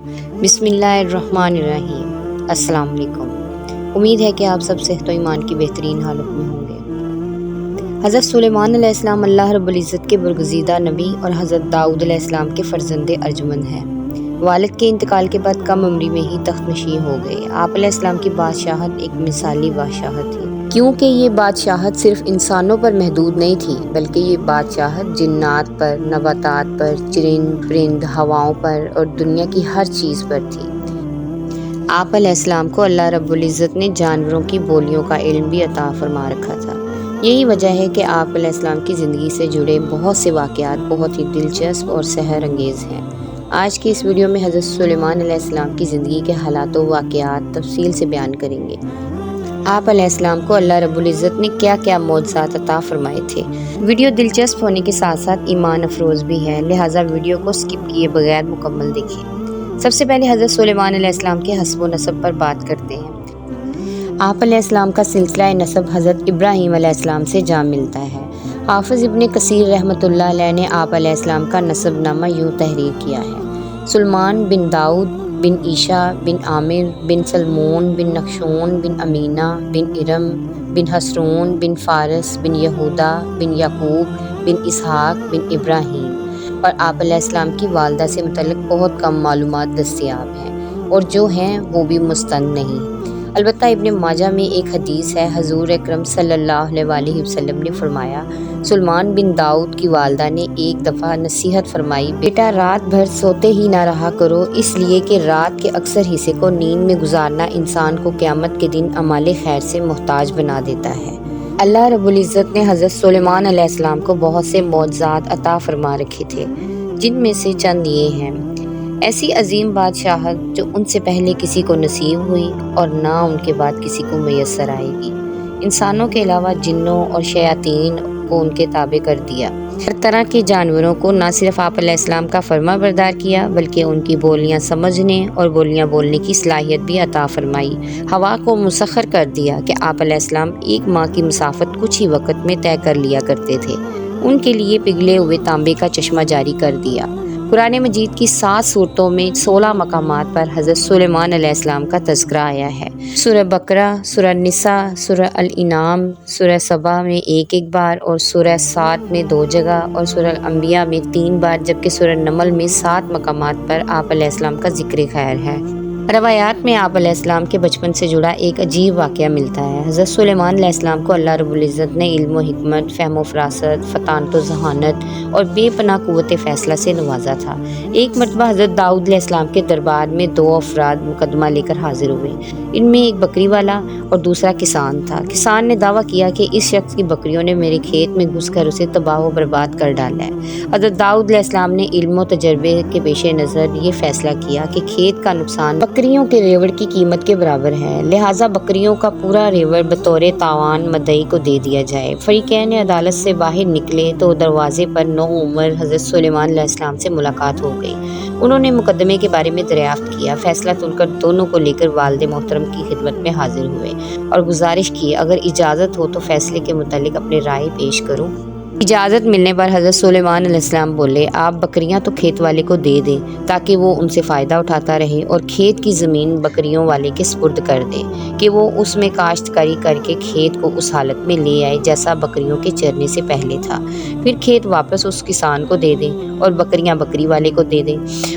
بسم اللہ الرحمن الرحیم۔ السلام علیکم۔ امید ہے کہ آپ سب صحت و ایمان کی بہترین حالت میں ہوں گے۔ حضرت سلیمان علیہ السلام اللہ رب العزت کے برگزیدہ نبی اور حضرت داؤد علیہ السلام کے فرزند ارجمند ہیں۔ والد کے انتقال کے بعد کم عمری میں ہی تخت نشین ہو گئے۔ آپ علیہ السلام کی بادشاہت ایک مثالی بادشاہت تھی، کیونکہ یہ بادشاہت صرف انسانوں پر محدود نہیں تھی، بلکہ یہ بادشاہت جنات پر، نباتات پر، چرند پرند، ہواؤں پر اور دنیا کی ہر چیز پر تھی۔ آپ علیہ السلام کو اللہ رب العزت نے جانوروں کی بولیوں کا علم بھی عطا فرما رکھا تھا۔ یہی وجہ ہے کہ آپ علیہ السلام کی زندگی سے جڑے بہت سے واقعات بہت ہی دلچسپ اور سحر انگیز ہیں۔ آج کی اس ویڈیو میں حضرت سلیمان علیہ السلام کی زندگی کے حالات و واقعات تفصیل سے بیان کریں گے۔ آپ علیہ السلام کو اللہ رب العزت نے کیا کیا معجزات عطا فرمائے تھے۔ ویڈیو دلچسپ ہونے کے ساتھ ساتھ ایمان افروز بھی ہے، لہٰذا ویڈیو کو سکپ کیے بغیر مکمل دیکھیں۔ سب سے پہلے حضرت سلیمان علیہ السلام کے حسب و نسب پر بات کرتے ہیں۔ آپ علیہ السلام کا سلسلہ نسب حضرت ابراہیم علیہ السلام سے جا ملتا ہے۔ حافظ ابن کثیر رحمۃ اللہ علیہ نے آپ علیہ السلام کا نسب نامہ یوں تحریر کیا ہے: سلمان بن داؤد بن عیشا بن عامر بن سلمون بن نخشون بن امینہ بن ارم بن حسرون بن فارس بن یہودا بن یعقوب بن اسحاق بن ابراہیم۔ اور آپ علیہ السلام کی والدہ سے متعلق بہت کم معلومات دستیاب ہیں، اور جو ہیں وہ بھی مستند نہیں۔ البتہ ابن ماجہ میں ایک حدیث ہے، حضور اکرم صلی اللہ علیہ وآلہ وسلم نے فرمایا، سلمان بن داؤد کی والدہ نے ایک دفعہ نصیحت فرمائی، بیٹا رات بھر سوتے ہی نہ رہا کرو، اس لیے کہ رات کے اکثر حصے کو نیند میں گزارنا انسان کو قیامت کے دن اعمال خیر سے محتاج بنا دیتا ہے۔ اللہ رب العزت نے حضرت سلیمان علیہ السلام کو بہت سے معجزات عطا فرما رکھے تھے، جن میں سے چند یہ ہیں: ایسی عظیم بادشاہت جو ان سے پہلے کسی کو نصیب ہوئی اور نہ ان کے بعد کسی کو میسر آئے گی۔ انسانوں کے علاوہ جنوں اور شیاطین کو ان کے تابع کر دیا۔ ہر طرح کے جانوروں کو نہ صرف آپ علیہ السلام کا فرما بردار کیا، بلکہ ان کی بولیاں سمجھنے اور بولیاں بولنے کی صلاحیت بھی عطا فرمائی۔ ہوا کو مسخر کر دیا کہ آپ علیہ السلام ایک ماہ کی مسافت کچھ ہی وقت میں طے کر لیا کرتے تے۔ ان کے لیے پگھلے ہوئے تانبے کا چشمہ جاری کر دیا۔ قرآن مجید کی 7 سورتوں میں 16 مقامات پر حضرت سلیمان علیہ السلام کا تذکرہ آیا ہے۔ سورہ بقرہ، سورہ نساء، سورہ الانعام، سورہ سبا میں ایک بار اور سورہ صاد میں 2 جگہ اور سورہ الانبیاء میں 3 بار، جبکہ سورہ نمل میں 7 مقامات پر آپ علیہ السلام کا ذکر خیر ہے۔ روایات میں آپ علیہ السلام کے بچپن سے جڑا ایک عجیب واقعہ ملتا ہے۔ حضرت سلیمان علیہ السلام کو اللہ رب العزت نے علم و حکمت، فہم و فراست، فطانت و ذہانت اور بے پناہ قوت فیصلہ سے نوازا تھا۔ ایک مرتبہ حضرت داؤد علیہ السلام کے دربار میں 2 افراد مقدمہ لے کر حاضر ہوئے۔ ان میں ایک بکری والا اور دوسرا کسان تھا۔ کسان نے دعویٰ کیا کہ اس شخص کی بکریوں نے میرے کھیت میں گھس کر اسے تباہ و برباد کر ڈالا ہے۔ حضرت داؤد علیہ السلام نے علم و تجربے کے پیش نظر یہ فیصلہ کیا کہ کھیت کا نقصان بکریوں کے ریوڑ کی قیمت کے برابر ہے، لہٰذا بکریوں کا پورا ریوڑ بطور تاوان مدعی کو دے دیا جائے۔ فریقین عدالت سے باہر نکلے تو دروازے پر نوعمر حضرت سلیمان علیہ السلام سے ملاقات ہو گئی۔ انہوں نے مقدمے کے بارے میں دریافت کیا، فیصلہ سن کر دونوں کو لے کر والد محترم کی خدمت میں حاضر ہوئے اور گزارش کی، اگر اجازت ہو تو فیصلے کے متعلق اپنی رائے پیش کروں۔ اجازت ملنے پر حضرت سلیمان علیہ السلام بولے، آپ بکریاں تو کھیت والے کو دے دیں تاکہ وہ ان سے فائدہ اٹھاتا رہے، اور کھیت کی زمین بکریوں والے کے سپرد کر دیں کہ وہ اس میں کاشتکاری کر کے کھیت کو اس حالت میں لے آئے جیسا بکریوں کے چرنے سے پہلے تھا۔ پھر کھیت واپس اس کسان کو دے دیں اور بکریاں بکری والے کو دے دیں۔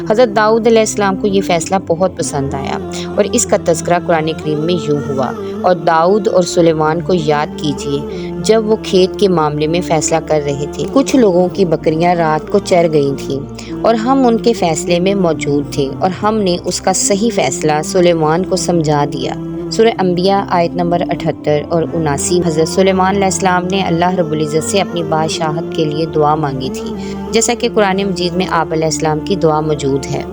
حضرت داؤد علیہ السلام کو یہ فیصلہ بہت پسند آیا، اور اس کا تذکرہ قرآن کریم میں یوں ہوا: اور داؤد اور سلیمان کو یاد کیجیے جب وہ کھیت کے معاملے میں فیصلہ کر رہے تھے۔ کچھ لوگوں کی بکریاں رات کو چر گئی تھیں اور ہم ان کے فیصلے میں موجود تھے، اور ہم نے اس کا صحیح فیصلہ سلیمان کو سمجھا دیا۔ سورہ انبیاء آیت نمبر 78 اور 79۔ حضرت سلیمان علیہ السلام نے اللہ رب العزت سے اپنی بادشاہت کے لیے دعا مانگی تھی، جیسا کہ قرآن مجید میں آپ علیہ السلام کی دعا موجود ہے۔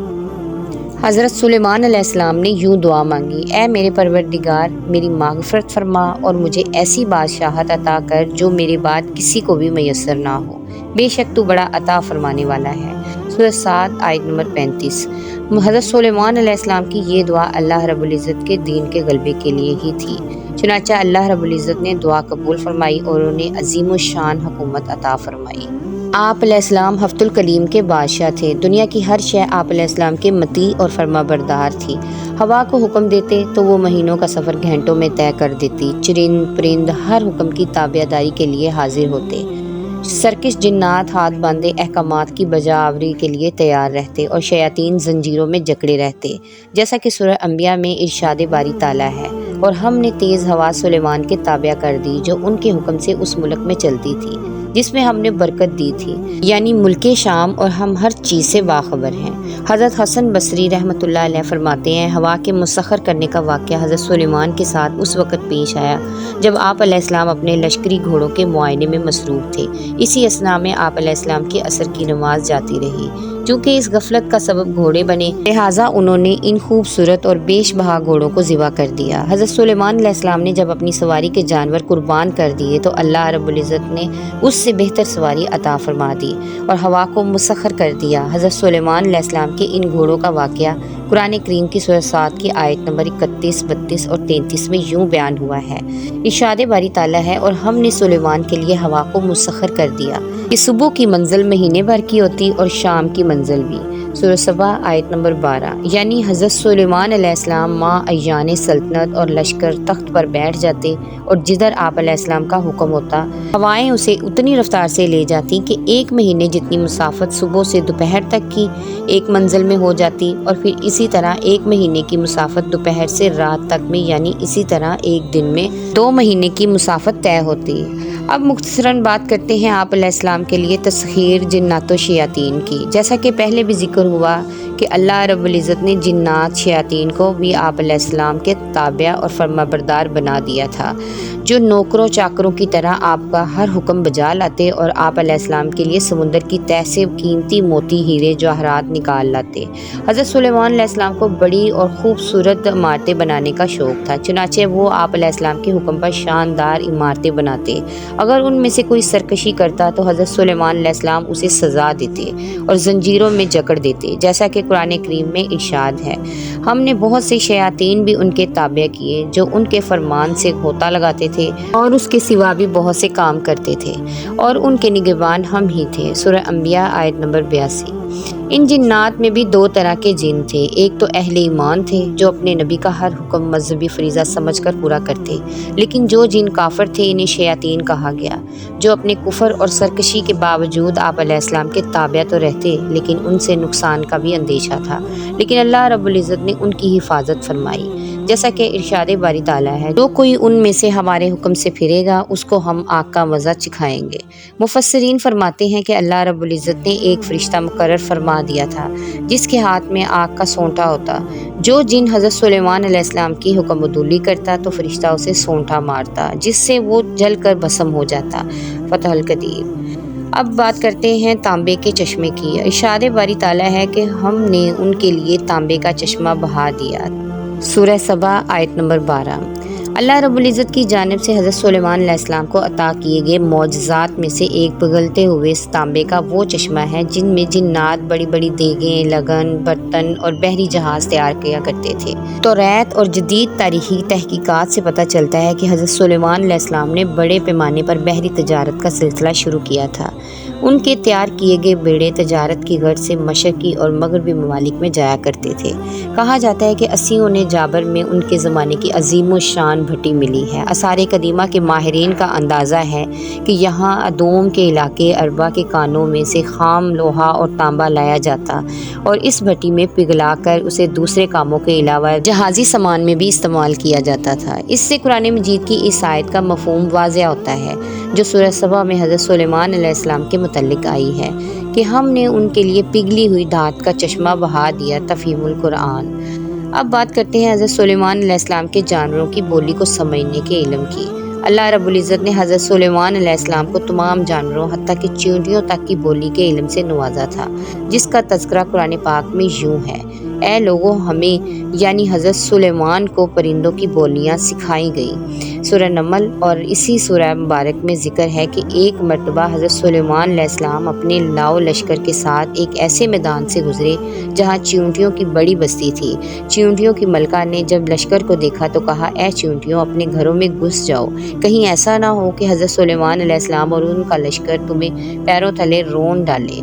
حضرت سلیمان علیہ السلام نے یوں دعا مانگی: اے میرے پروردگار، میری مغفرت فرما اور مجھے ایسی بادشاہت عطا کر جو میرے بعد کسی کو بھی میسر نہ ہو، بے شک تو بڑا عطا فرمانے والا ہے۔ سورہ صاد آیت نمبر 35۔ حضرت سلیمان علیہ السلام کی یہ دعا اللہ رب العزت کے دین کے غلبے کے لیے ہی تھی، چنانچہ اللہ رب العزت نے دعا قبول فرمائی اور انہیں عظیم الشان حکومت عطا فرمائی۔ آپ علیہ السلام ہفت الکلیم کے بادشاہ تھے۔ دنیا کی ہر شے آپ علیہ السلام کے مطیع اور فرما بردار تھی۔ ہوا کو حکم دیتے تو وہ مہینوں کا سفر گھنٹوں میں طے کر دیتی۔ چرند پرند ہر حکم کی تابع داری کے لیے حاضر ہوتے۔ سرکش جنات ہاتھ باندھے احکامات کی بجا آوری کے لیے تیار رہتے اور شیاطین زنجیروں میں جکڑے رہتے، جیسا کہ سورہ انبیاء میں ارشاد باری تعالیٰ ہے، اور ہم نے تیز ہوا سلیمان کے تابع کر دی جو ان کے حکم سے اس ملک میں چلتی تھی جس میں ہم نے برکت دی تھی، یعنی ملک شام، اور ہم ہر چیز سے باخبر ہیں۔ حضرت حسن بصری رحمۃ اللہ علیہ فرماتے ہیں، ہوا کے مسخر کرنے کا واقعہ حضرت سلیمان کے ساتھ اس وقت پیش آیا جب آپ علیہ السلام اپنے لشکری گھوڑوں کے معائنے میں مصروف تھے۔ اسی اثنا میں آپ علیہ السلام کی عصر کی نماز جاتی رہی۔ چونکہ اس غفلت کا سبب گھوڑے بنے، لہٰذا انہوں نے ان خوبصورت اور بیش بہا گھوڑوں کو ذبح کر دیا۔ حضرت سلیمان علیہ السلام نے جب اپنی سواری کے جانور قربان کر دیے تو اللہ رب العزت نے اس سے بہتر سواری عطا فرما دی اور ہوا کو مسخر کر دیا۔ حضرت سلیمان علیہ السلام کے ان گھوڑوں کا واقعہ قرآن کریم کی سورہ صاد کی آیت نمبر 31، 32 اور 33 میں یوں بیان ہوا ہے۔ ارشاد باری تعالیٰ ہے، اور ہم نے سلیمان کے لیے ہوا کو مسخر کر دیا کہ صبح کی منزل مہینے بھر کی ہوتی اور شام کی منزل بھی۔ سورہ سبا آیت نمبر 12۔ یعنی حضرت سلیمان علیہ السلام ماں ایان سلطنت اور لشکر تخت پر بیٹھ جاتے، اور جدھر آپ علیہ السلام کا حکم ہوتا ہوائیں اسے اتنی رفتار سے لے جاتی کہ ایک مہینے جتنی مسافت صبح سے دوپہر تک کی ایک منزل میں ہو جاتی، اور پھر اسی طرح ایک مہینے کی مسافت دوپہر سے رات تک میں، یعنی اسی طرح ایک دن میں 2 مہینے کی مسافت طے ہوتی۔ اب مختصراً بات کرتے ہیں آپ علیہ السلام کے لیے تسخیر جنات و شیاطین کی۔ جیسا کہ پہلے بھی ذکر ہوا کہ اللہ رب العزت نے جنات شیاطین کو بھی آپ علیہ السلام کے تابع اور فرما بردار بنا دیا تھا، جو نوکروں چاکروں کی طرح آپ کا ہر حکم بجا لاتے اور آپ علیہ السلام کے لیے سمندر کی تہ سے قیمتی موتی ہیرے جواہرات نکال لاتے۔ حضرت سلیمان علیہ السلام کو بڑی اور خوبصورت عمارتیں بنانے کا شوق تھا، چنانچہ وہ آپ علیہ السلام کے حکم پر شاندار عمارتیں بناتے۔ اگر ان میں سے کوئی سرکشی کرتا تو حضرت سلیمان علیہ السلام اسے سزا دیتے اور زنجیروں میں جکڑ دیتے، جیسا کہ قرآن کریم میں ارشاد ہے، ہم نے بہت سے شیاطین بھی ان کے تابع کیے جو ان کے فرمان سے غوطہ لگاتے تھے اور اس کے سوا بھی بہت سے کام کرتے تھے، اور ان کے نگہبان ہم ہی تھے۔ سورہ انبیاء آیت نمبر 82۔ ان جنات میں بھی 2 طرح کے جن تھے، ایک تو اہل ایمان تھے جو اپنے نبی کا ہر حکم مذہبی فریضہ سمجھ کر پورا کرتے، لیکن جو جن کافر تھے انہیں شیاطین کہا گیا، جو اپنے کفر اور سرکشی کے باوجود آپ علیہ السلام کے تابع تو رہتے لیکن ان سے نقصان کا بھی اندیشہ تھا، لیکن اللہ رب العزت نے ان کی حفاظت فرمائی، جیسا کہ ارشاد باری تعالیٰ ہے، جو کوئی ان میں سے ہمارے حکم سے پھرے گا اس کو ہم آگ کا مزہ چکھائیں گے۔ مفسرین فرماتے ہیں کہ اللہ رب العزت نے ایک فرشتہ مقرر فرما دیا تھا جس کے ہاتھ میں آگ کا سونٹا ہوتا، جو جن حضرت سلیمان علیہ السلام کی حکم عدولی کرتا تو فرشتہ اسے سونٹا مارتا جس سے وہ جل کر بھسم ہو جاتا۔ فتح القدیر۔ اب بات کرتے ہیں تانبے کے چشمے کی۔ ارشاد باری تعالیٰ ہے کہ ہم نے ان کے لیے تانبے کا چشمہ بہا دیا۔ سورہ سبا آیت نمبر 12۔ اللہ رب العزت کی جانب سے حضرت سلیمان علیہ السلام کو عطا کیے گئے معجزات میں سے ایک پگھلتے ہوئے تانبے کا وہ چشمہ ہے جن میں جنات بڑی بڑی دیگیں، لگن، برتن اور بحری جہاز تیار کیا کرتے تھے۔ توریت اور جدید تاریخی تحقیقات سے پتہ چلتا ہے کہ حضرت سلیمان علیہ السلام نے بڑے پیمانے پر بحری تجارت کا سلسلہ شروع کیا تھا۔ ان کے تیار کیے گئے بیڑے تجارت کی غرض سے مشرقی اور مغربی ممالک میں جایا کرتے تھے۔ کہا جاتا ہے کہ اسیوں نے جابر میں ان کے زمانے کی عظیم الشان بھٹی ملی ہے۔ آثار قدیمہ کے ماہرین کا اندازہ ہے کہ یہاں ادوم کے علاقے اربا کے کانوں میں سے خام لوہا اور تانبا لایا جاتا اور اس بھٹی میں پگھلا کر اسے دوسرے کاموں کے علاوہ جہازی سامان میں بھی استعمال کیا جاتا تھا۔ اس سے قرآن مجید کی اس آیت کا مفہوم واضح ہوتا ہے جو سورہ سبا میں حضرت سلیمان علیہ السلام کے متعلق آئی ہے کہ ہم نے ان کے لیے پگھلی ہوئی دھات کا چشمہ بہا دیا۔ تفہیم القرآن۔ اب بات کرتے ہیں حضرت سلیمان علیہ السلام کے جانوروں کی بولی کو سمجھنے کے علم کی۔ اللہ رب العزت نے حضرت سلیمان علیہ السلام کو تمام جانوروں حتیٰ کہ چیونٹیوں تک کی بولی کے علم سے نوازا تھا، جس کا تذکرہ قرآن پاک میں یوں ہے اے لوگوں، ہمیں یعنی حضرت سلیمان کو پرندوں کی بولیاں سکھائی گئی۔ سورہ نمل اور اسی سورہ مبارک میں ذکر ہے کہ ایک مرتبہ حضرت سلیمان علیہ السلام اپنے لاؤ لشکر کے ساتھ ایک ایسے میدان سے گزرے جہاں چیونٹیوں کی بڑی بستی تھی۔ چیونٹیوں کی ملکہ نے جب لشکر کو دیکھا تو کہا، اے چیونٹیوں، اپنے گھروں میں گھس جاؤ، کہیں ایسا نہ ہو کہ حضرت سلیمان علیہ السلام اور ان کا لشکر تمہیں پیروں تلے رون ڈالے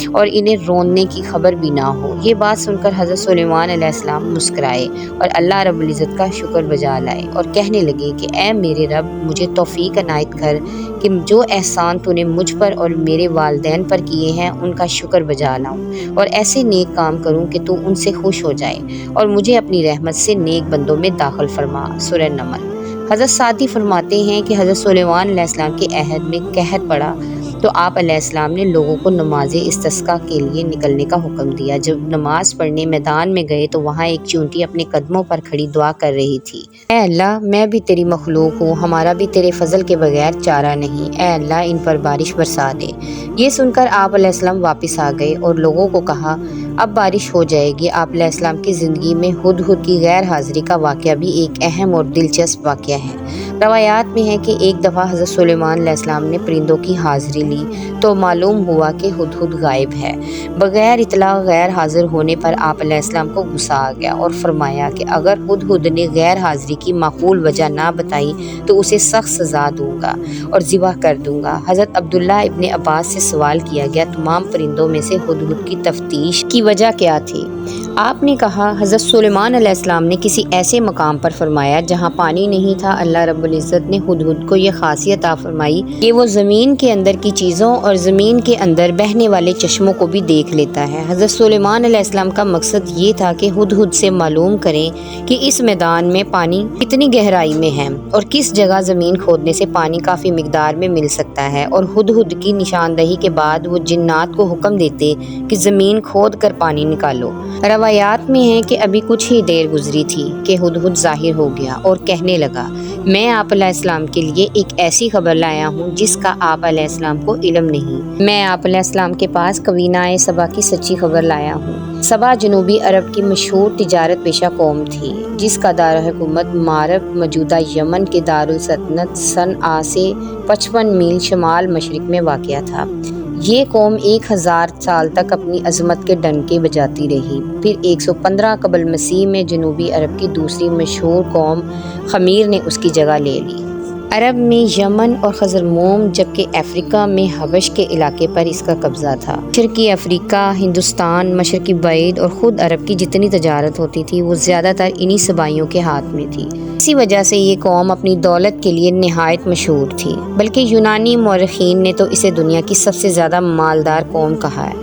اور انہیں روننے کی خبر بھی نہ ہو۔ یہ بات سن کر حضرت سلیمان علیہ السلام مسکرائے اور اللہ رب العزت کا شکر بجا لائے اور کہنے لگے کہ اے میرے رب، مجھے توفیق عنایت کر کہ جو احسان تو نے مجھ پر اور میرے والدین پر کیے ہیں ان کا شکر بجا لاؤں اور ایسے نیک کام کروں کہ تو ان سے خوش ہو جائے اور مجھے اپنی رحمت سے نیک بندوں میں داخل فرما۔ سورہ نمل۔ حضرت سعدی فرماتے ہیں کہ حضرت سلیمان علیہ السلام کے عہد میں قحط پڑا تو آپ علیہ السلام نے لوگوں کو نماز استسقاء کے لیے نکلنے کا حکم دیا۔ جب نماز پڑھنے میدان میں گئے تو وہاں ایک چیونٹی اپنے قدموں پر کھڑی دعا کر رہی تھی، اے اللہ، میں بھی تیری مخلوق ہوں، ہمارا بھی تیرے فضل کے بغیر چارہ نہیں، اے اللہ ان پر بارش برسا دے۔ یہ سن کر آپ علیہ السلام واپس آ گئے اور لوگوں کو کہا، اب بارش ہو جائے گی۔ آپ علیہ السلام کی زندگی میں ہدہد کی غیر حاضری کا واقعہ بھی ایک اہم اور دلچسپ واقعہ ہے۔ روایات میں ہے کہ ایک دفعہ حضرت سلیمان علیہ السلام نے پرندوں کی حاضری لی تو معلوم ہوا کہ ہدہد غائب ہے۔ بغیر اطلاع غیر حاضر ہونے پر آپ علیہ السلام کو غصہ آ گیا اور فرمایا کہ اگر ہدہد نے غیر حاضری کی معقول وجہ نہ بتائی تو اسے سخت سزا دوں گا اور ذبح کر دوں گا۔ حضرت عبداللہ ابن عباس سے سوال کیا گیا، تمام پرندوں میں سے ہدہد کی تفتیش کی وجہ کیا تھی؟ آپ نے کہا، حضرت سلیمان علیہ السلام نے کسی ایسے مقام پر فرمایا جہاں پانی نہیں تھا۔ اللہ رب العزت نے ہدہد کو یہ خاصیت عطا فرمائی کہ وہ زمین کے اندر کی چیزوں اور زمین کے اندر بہنے والے چشموں کو بھی دیکھ لیتا ہے۔ حضرت سلیمان علیہ السلام کا مقصد یہ تھا کہ ہدہد سے معلوم کریں کہ اس میدان میں پانی کتنی گہرائی میں ہے اور کس جگہ زمین کھودنے سے پانی کافی مقدار میں مل سکتا ہے، اور ہدہد کی نشاندہی کے بعد وہ جنات کو حکم دیتے کہ زمین کھود کر پانی نکالو۔ روایات میں ہے کہ ابھی کچھ ہی دیر گزری تھی کہ ہدہد ظاہر ہو گیا اور کہنے لگا، میں آپ علیہ السلام کے لیے ایک ایسی خبر لایا ہوں جس کا آپ علیہ السلام کو علم نہیں۔ میں آپ علیہ السلام کے پاس کوینہ سبا کی سچی خبر لایا ہوں۔ سبا جنوبی عرب کی مشہور تجارت پیشہ قوم تھی جس کا دارالحکومت مارب موجودہ یمن کے دارالسلطنت صنعاء سے 55 میل شمال مشرق میں واقع تھا۔ یہ قوم 1000 سال تک اپنی عظمت کے ڈنکے بجاتی رہی۔ پھر 115 قبل مسیح میں جنوبی عرب کی دوسری مشہور قوم خمیر نے اس کی جگہ لے لی۔ عرب میں یمن اور خزرموم، جبکہ افریقہ میں حبش کے علاقے پر اس کا قبضہ تھا۔ مشرقی افریقہ، ہندوستان، مشرقی بعید اور خود عرب کی جتنی تجارت ہوتی تھی وہ زیادہ تر انہی صبائیوں کے ہاتھ میں تھی۔ اسی وجہ سے یہ قوم اپنی دولت کے لیے نہایت مشہور تھی، بلکہ یونانی مورخین نے تو اسے دنیا کی سب سے زیادہ مالدار قوم کہا ہے۔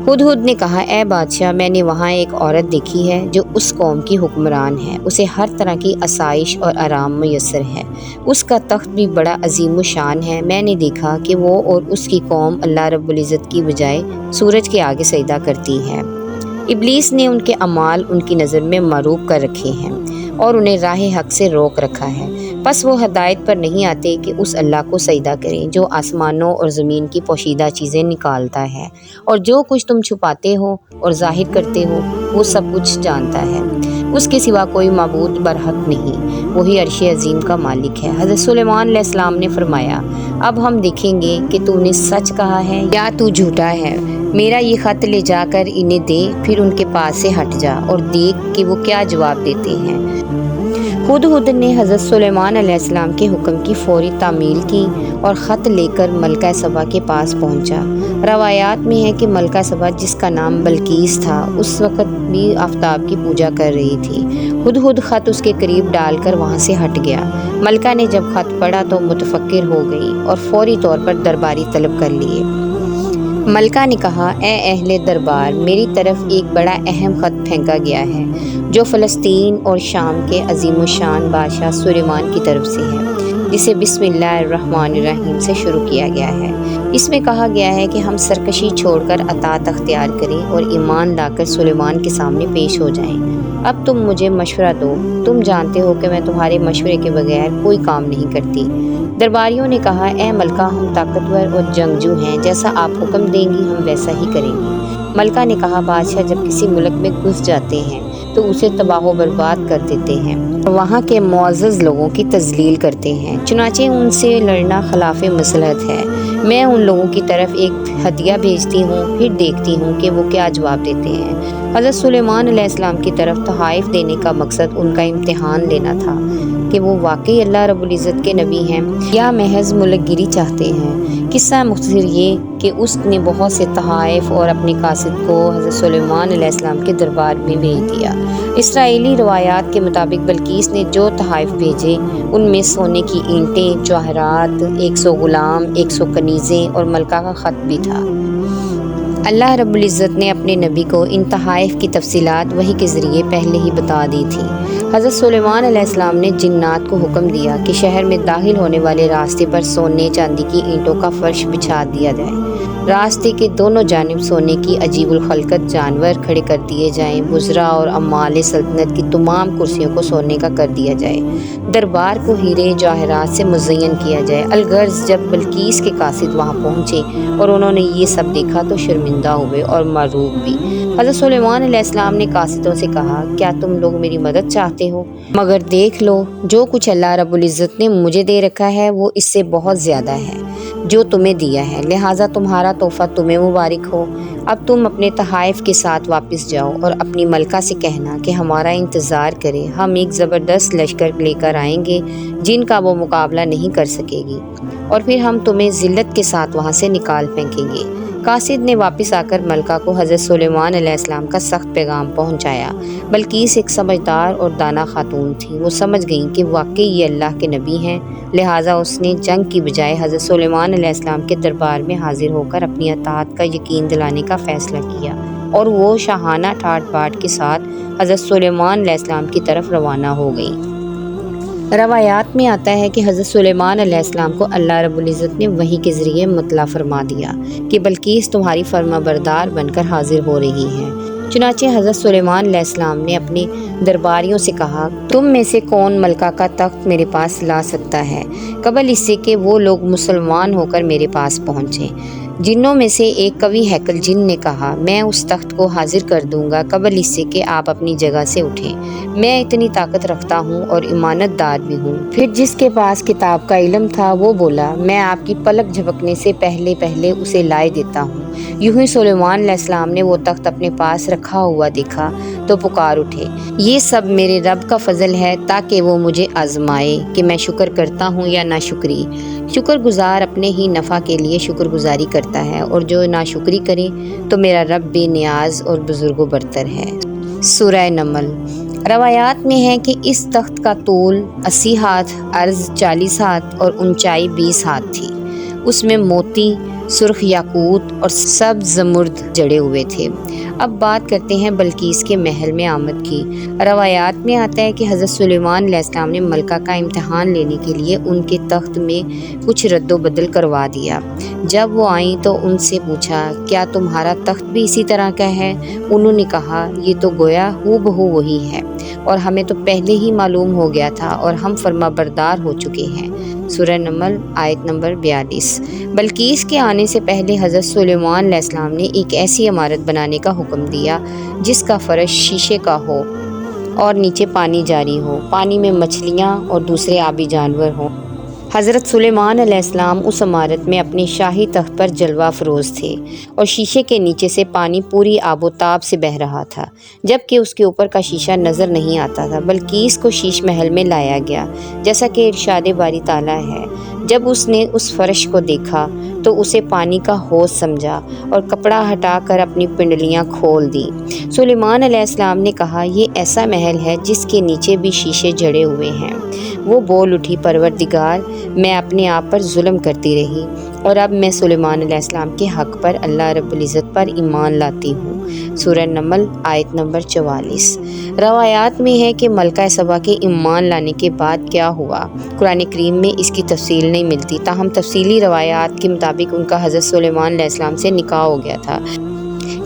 ہدہد نے کہا، اے بادشاہ، میں نے وہاں ایک عورت دیکھی ہے جو اس قوم کی حکمران ہے، اسے ہر طرح کی آسائش اور آرام میسر ہے، اس کا تخت بھی بڑا عظیم الشان ہے۔ میں نے دیکھا کہ وہ اور اس کی قوم اللہ رب العزت کی بجائے سورج کے آگے سجدہ کرتی ہے۔ ابلیس نے ان کے اعمال ان کی نظر میں معروب کر رکھے ہیں اور انہیں راہ حق سے روک رکھا ہے، پس وہ ہدایت پر نہیں آتے کہ اس اللہ کو سجدہ کریں جو آسمانوں اور زمین کی پوشیدہ چیزیں نکالتا ہے، اور جو کچھ تم چھپاتے ہو اور ظاہر کرتے ہو وہ سب کچھ جانتا ہے۔ اس کے سوا کوئی معبود برحق نہیں، وہی عرش عظیم کا مالک ہے۔ حضرت سلیمان علیہ السلام نے فرمایا، اب ہم دیکھیں گے کہ تو نے سچ کہا ہے یا تو جھوٹا ہے۔ میرا یہ خط لے جا کر انہیں دے، پھر ان کے پاس سے ہٹ جا اور دیکھ کہ وہ کیا جواب دیتے ہیں۔ ہدہد نے حضرت سلیمان علیہ السلام کے حکم کی فوری تعمیل کی اور خط لے کر ملکہ سبا کے پاس پہنچا۔ روایات میں ہے کہ ملکہ سبا، جس کا نام بلقیس تھا، اس وقت بھی آفتاب کی پوجا کر رہی تھی۔ ہدہد خط اس کے قریب ڈال کر وہاں سے ہٹ گیا۔ ملکہ نے جب خط پڑھا تو متفکر ہو گئی اور فوری طور پر درباری طلب کر لیے۔ ملکہ نے کہا، اے اہل دربار، میری طرف ایک بڑا اہم خط پھینکا گیا ہے جو فلسطین اور شام کے عظیم الشان بادشاہ سلیمان کی طرف سے ہے، جسے بسم اللہ الرحمن الرحیم سے شروع کیا گیا ہے۔ اس میں کہا گیا ہے کہ ہم سرکشی چھوڑ کر اطاعت اختیار کریں اور ایمان لا کر سلیمان کے سامنے پیش ہو جائیں۔ اب تم مجھے مشورہ دو، تم جانتے ہو کہ میں تمہارے مشورے کے بغیر کوئی کام نہیں کرتی۔ درباریوں نے کہا، اے ملکہ، ہم طاقتور اور جنگجو ہیں، جیسا آپ حکم دیں گی ہم ویسا ہی کریں گے۔ ملکہ نے کہا، بادشاہ جب کسی ملک میں گھس جاتے ہیں تو اسے تباہ و برباد کر دیتے ہیں اور وہاں کے معزز لوگوں کی تذلیل کرتے ہیں۔ چنانچہ ان سے لڑنا خلاف مصلحت ہے۔ میں ان لوگوں کی طرف ایک ہدیہ بھیجتی ہوں، پھر دیکھتی ہوں کہ وہ کیا جواب دیتے ہیں۔ حضرت سلیمان علیہ السلام کی طرف تحائف دینے کا مقصد ان کا امتحان لینا تھا کہ وہ واقعی اللہ رب العزت کے نبی ہیں یا محض ملک گیری چاہتے ہیں۔ قصہ مختصر یہ کہ اس نے بہت سے تحائف اور اپنے قاصد کو حضرت سلیمان علیہ السلام کے دربار میں بھیج دیا۔ اسرائیلی روایات کے مطابق بلقیس نے جو تحائف بھیجے ان میں سونے کی اینٹیں، جواہرات، 100 غلام، 100 کنیزیں اور ملکہ کا خط بھی تھا۔ اللہ رب العزت نے اپنے نبی کو ان تحائف کی تفصیلات وحی کے ذریعے پہلے ہی بتا دی تھی۔ حضرت سلیمان علیہ السلام نے جنات کو حکم دیا کہ شہر میں داخل ہونے والے راستے پر سونے چاندی کی اینٹوں کا فرش بچھا دیا جائے۔ راستے کے دونوں جانب سونے کی عجیب الخلقت جانور کھڑے کر دیے جائیں۔ وزراء اور عمال سلطنت کی تمام کرسیوں کو سونے کا کر دیا جائے۔ دربار کو ہیرے جواہرات سے مزین کیا جائے۔ الغرض جب بلقیس کے قاصد وہاں پہنچے اور انہوں نے یہ سب دیکھا تو شرمندہ ہوئے اور مرعوب بھی۔ حضرت سلیمان علیہ السلام نے قاصدوں سے کہا، کیا تم لوگ میری مدد چاہتے ہو؟ مگر دیکھ لو، جو کچھ اللہ رب العزت نے مجھے دے رکھا ہے وہ اس سے بہت زیادہ ہے جو تمہیں دیا ہے، لہٰذا تمہارا تحفہ تمہیں مبارک ہو۔ اب تم اپنے تحائف کے ساتھ واپس جاؤ اور اپنی ملکہ سے کہنا کہ ہمارا انتظار کرے، ہم ایک زبردست لشکر لے کر آئیں گے جن کا وہ مقابلہ نہیں کر سکے گی، اور پھر ہم تمہیں ذلت کے ساتھ وہاں سے نکال پھینکیں گے۔ قاصد نے واپس آ کر ملکہ کو حضرت سلیمان علیہ السلام کا سخت پیغام پہنچایا۔ بلقیس ایک سمجھدار اور دانا خاتون تھی، وہ سمجھ گئیں کہ واقعی یہ اللہ کے نبی ہیں، لہٰذا اس نے جنگ کی بجائے حضرت سلیمان علیہ السلام کے دربار میں حاضر ہو کر اپنی اطاعت کا یقین دلانے کا فیصلہ کیا، اور وہ شاہانہ ٹھاٹ باٹ کے ساتھ حضرت سلیمان علیہ السلام کی طرف روانہ ہو گئیں۔ روایات میں آتا ہے کہ حضرت سلیمان علیہ السلام کو اللہ رب العزت نے وحی کے ذریعے مطلع فرما دیا کہ بلقیس تمہاری فرما بردار بن کر حاضر ہو رہی ہے۔ چنانچہ حضرت سلیمان علیہ السلام نے اپنے درباریوں سے کہا، تم میں سے کون ملکہ کا تخت میرے پاس لا سکتا ہے قبل اس سے کہ وہ لوگ مسلمان ہو کر میرے پاس پہنچیں؟ جنوں میں سے ایک قوی ہیکل جن نے کہا، میں اس تخت کو حاضر کر دوں گا قبل اس سے کہ آپ اپنی جگہ سے اٹھیں، میں اتنی طاقت رکھتا ہوں اور امانت دار بھی ہوں۔ پھر جس کے پاس کتاب کا علم تھا وہ بولا، میں آپ کی پلک جھپکنے سے پہلے اسے لائے دیتا ہوں۔ یوں ہی سلیمان علیہ السلام نے وہ تخت اپنے پاس رکھا ہوا دیکھا تو پکار اٹھے، یہ سب میرے رب کا فضل ہے تاکہ وہ مجھے آزمائے کہ میں شکر کرتا ہوں یا ناشکری۔ شکر گزار اپنے ہی نفع کے لیے شکر گزاری کرتا ہے، اور جو ناشکری کرے تو میرا رب بے نیاز اور بزرگ و برتر ہے۔ سورہ نمل۔ روایات میں ہے کہ اس تخت کا طول 80 ہاتھ، عرض 40 ہاتھ اور اونچائی 20 ہاتھ تھی۔ اس میں موتی، سرخ یاقوت اور سبز زمرد جڑے ہوئے تھے۔ اب بات کرتے ہیں بلقیس کے محل میں آمد کی۔ روایات میں آتا ہے کہ حضرت سلیمان علیہ السلام نے ملکہ کا امتحان لینے کے لیے ان کے تخت میں کچھ رد و بدل کروا دیا۔ جب وہ آئیں تو ان سے پوچھا، کیا تمہارا تخت بھی اسی طرح کا ہے؟ انہوں نے کہا، یہ تو گویا ہو بہو وہی ہے، اور ہمیں تو پہلے ہی معلوم ہو گیا تھا اور ہم فرما بردار ہو چکے ہیں۔ سورہ نمل آیت نمبر 42۔ بلقیس کے آنے سے پہلے حضرت سلیمان علیہ السلام نے ایک ایسی عمارت بنانے کا حکم دیا جس کا فرش شیشے کا ہو اور نیچے پانی جاری ہو، پانی میں مچھلیاں اور دوسرے آبی جانور ہوں۔ حضرت سلیمان علیہ السلام اس عمارت میں اپنے شاہی تخت پر جلوہ فروز تھے، اور شیشے کے نیچے سے پانی پوری آب و تاب سے بہہ رہا تھا، جبکہ اس کے اوپر کا شیشہ نظر نہیں آتا تھا۔ بلقیس کو شیش محل میں لایا گیا، جیسا کہ ارشاد باری تعالیٰ ہے۔ جب اس نے اس فرش کو دیکھا تو اسے پانی کا حوض سمجھا اور کپڑا ہٹا کر اپنی پنڈلیاں کھول دی۔ سلیمان علیہ السلام نے کہا، یہ ایسا محل ہے جس کے نیچے بھی شیشے جڑے ہوئے ہیں۔ وہ بول اٹھی، پروردگار، میں اپنے آپ پر ظلم کرتی رہی، اور اب میں سلیمان علیہ السلام کے حق پر اللہ رب العزت پر ایمان لاتی ہوں۔ سورہ نمل آیت نمبر 44۔ روایات میں ہے کہ ملکہ سبا کے ایمان لانے کے بعد کیا ہوا، قرآن کریم میں اس کی تفصیل نہیں ملتی، تاہم تفصیلی روایات کے مطابق ان کا حضرت سلیمان علیہ السلام سے نکاح ہو گیا تھا۔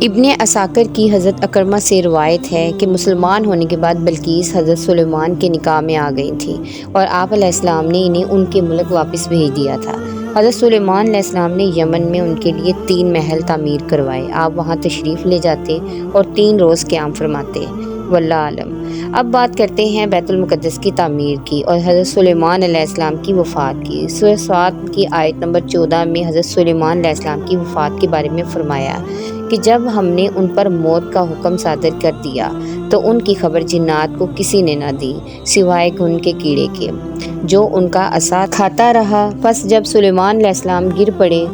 ابن عساکر کی حضرت اکرمہ سے روایت ہے کہ مسلمان ہونے کے بعد بلقیس حضرت سلیمان کے نکاح میں آ گئی تھی، اور آپ علیہ السلام نے انہیں ان کے ملک واپس بھیج دیا تھا۔ حضرت سلیمان علیہ السلام نے یمن میں ان کے لیے 3 محل تعمیر کروائے۔ آپ وہاں تشریف لے جاتے اور 3 روز قیام فرماتے۔ واللہ عالم۔ اب بات کرتے ہیں بیت المقدس کی تعمیر کی اور حضرت سلیمان علیہ السلام کی وفات کی۔ سورہ صاد کی آیت نمبر 14 میں حضرت سلیمان علیہ السلام کی وفات کے بارے میں فرمایا کہ جب ہم نے ان پر موت کا حکم صادر کر دیا تو ان کی خبر جنات کو کسی نے نہ دی سوائے گھن کے کیڑے کے جو ان کا عصا کھاتا رہا۔ پس جب سلیمان علیہ السلام گر پڑے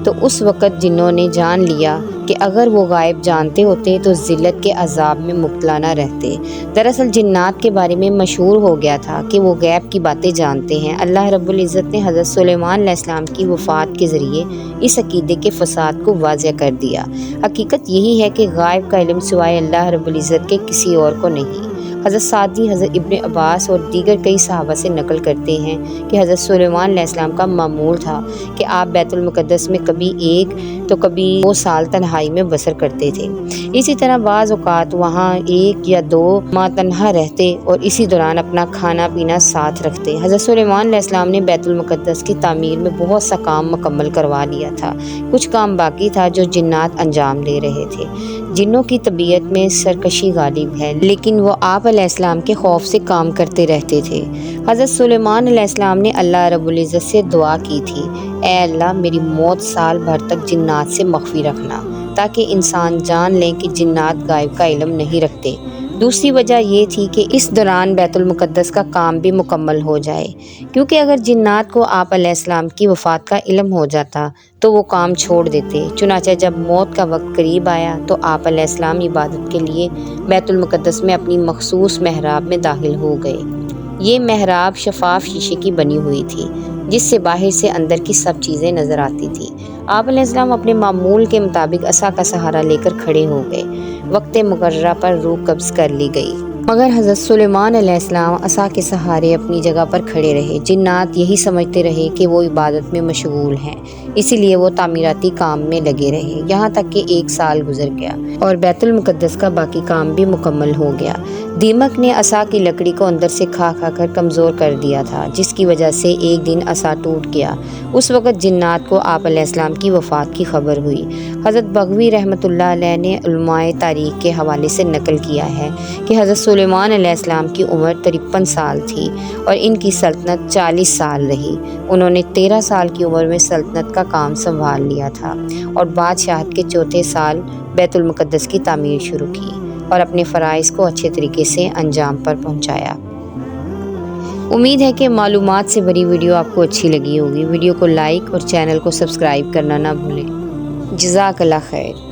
تو اس وقت جنوں نے جان لیا کہ اگر وہ غائب جانتے ہوتے تو ذلت کے عذاب میں مبتلا نہ رہتے۔ دراصل جنات کے بارے میں مشہور ہو گیا تھا کہ وہ غیب کی باتیں جانتے ہیں۔ اللہ رب العزت نے حضرت سلیمان علیہ السلام کی وفات کے ذریعے اس عقیدے کے فساد کو واضح کر دیا۔ حقیقت یہی ہے کہ غائب کا علم سوائے اللہ رب العزت کے کسی اور کو نہیں۔ حضرت سعدی حضرت ابن عباس اور دیگر کئی صحابہ سے نقل کرتے ہیں کہ حضرت سلیمان علیہ السلام کا معمول تھا کہ آپ بیت المقدس میں کبھی 1 تو کبھی 2 سال تنہائی میں بسر کرتے تھے۔ اسی طرح بعض اوقات وہاں 1 یا 2 ماہ تنہا رہتے اور اسی دوران اپنا کھانا پینا ساتھ رکھتے۔ حضرت سلیمان علیہ السلام نے بیت المقدس کی تعمیر میں بہت سا کام مکمل کروا لیا تھا۔ کچھ کام باقی تھا جو جنات انجام دے رہے تھے۔ جنوں کی طبیعت میں سرکشی غالب ہے لیکن وہ آپ علیہ السلام کے خوف سے کام کرتے رہتے تھے۔ حضرت سلیمان علیہ السلام نے اللہ رب العزت سے دعا کی تھی، اے اللہ میری موت سال بھر تک جنات سے مخفی رکھنا تاکہ انسان جان لیں کہ جنات غائب کا علم نہیں رکھتے۔ دوسری وجہ یہ تھی کہ اس دوران بیت المقدس کا کام بھی مکمل ہو جائے، کیونکہ اگر جنات کو آپ علیہ السلام کی وفات کا علم ہو جاتا تو وہ کام چھوڑ دیتے۔ چنانچہ جب موت کا وقت قریب آیا تو آپ علیہ السلام عبادت کے لیے بیت المقدس میں اپنی مخصوص محراب میں داخل ہو گئے۔ یہ محراب شفاف شیشے کی بنی ہوئی تھی جس سے باہر سے اندر کی سب چیزیں نظر آتی تھیں۔ آپ علیہ السلام اپنے معمول کے مطابق عصا کا سہارا لے کر کھڑے ہو گئے۔ وقت مقررہ پر روح قبض کر لی گئی مگر حضرت سلیمان علیہ السلام عصا کے سہارے اپنی جگہ پر کھڑے رہے۔ جنات یہی سمجھتے رہے کہ وہ عبادت میں مشغول ہیں، اسی لیے وہ تعمیراتی کام میں لگے رہے یہاں تک کہ 1 سال گزر گیا اور بیت المقدس کا باقی کام بھی مکمل ہو گیا۔ دیمک نے عصا کی لکڑی کو اندر سے کھا کر کمزور کر دیا تھا جس کی وجہ سے ایک دن عصا ٹوٹ گیا۔ اس وقت جنات کو آپ علیہ السلام کی وفات کی خبر ہوئی۔ حضرت بغوی رحمۃ اللہ علیہ نے علماء تاریخ کے حوالے سے نقل کیا ہے کہ حضرت سلیمان علیہ السلام کی عمر 53 سال تھی اور ان کی سلطنت 40 سال رہی۔ انہوں نے 13 سال کی عمر میں سلطنت کا کام سنبھال لیا تھا اور بادشاہت کے 4تھے سال بیت المقدس کی تعمیر شروع کی اور اپنے فرائض کو اچھے طریقے سے انجام پر پہنچایا۔ امید ہے کہ معلومات سے بھری ویڈیو آپ کو اچھی لگی ہوگی۔ ویڈیو کو لائک اور چینل کو سبسکرائب کرنا نہ بھولیں۔ جزاک اللہ خیر۔